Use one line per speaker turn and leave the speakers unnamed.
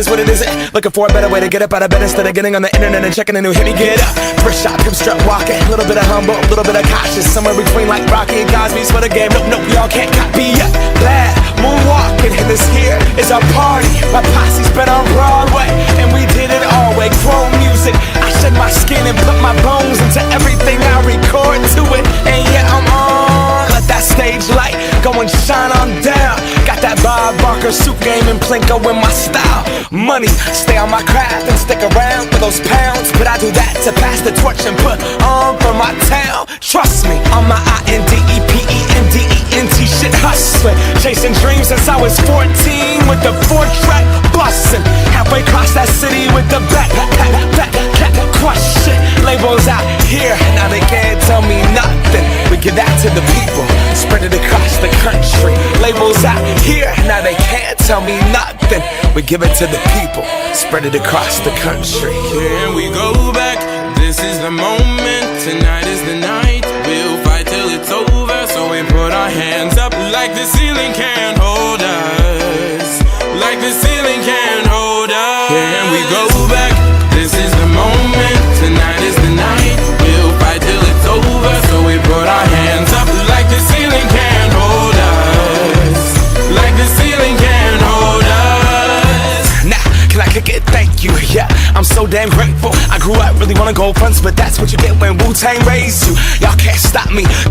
is what it isn't. Looking for a better way to get up out of bed instead of getting on the internet and checking a new hit. Me get up, first shot, pimp strut walking. A little bit of humble, a little bit of cautious. Somewhere between like Rocky and Cosby's for the game. Nope, y'all can't copy yet. Glad moonwalking, and this here is our party. My posse's been on Broadway, and we did it all way. Chrome music, I shed my skin and put my bones into everything I record to it. And yeah, I'm on. Let that stage light go and shine on down. Got that Bob Barker suit game and Plinko in my style. Money, stay on my craft and stick around for those pounds. But I do that to pass the torch and put on for my town. Trust me, on my INDEPENDENT shit hustling. Chasing dreams since I was 14 with the 4-track bustin'. Halfway across that city with the back crush shit. Labels out here, now they can't tell me nothing. We give that to the people, spread it across the country. Labels out here, now they can't tell me nothing. We give it to the people, spread it across the country.
Can we go back? This is the moment, tonight is the night. We'll fight till it's over, so we put our hands up like the ceiling can't hold us. Like the ceiling can't hold us. Can we go back? This is the moment, tonight is the night. We'll fight till it's over, so we put our hands up like the ceiling can't hold us. Like the ceiling can't hold us.
Nah, can I kick it? Thank you, yeah, I'm so damn grateful. I grew up really wanna go fronts, but that's what you get when Wu-Tang raised you. Y'all can't stop me,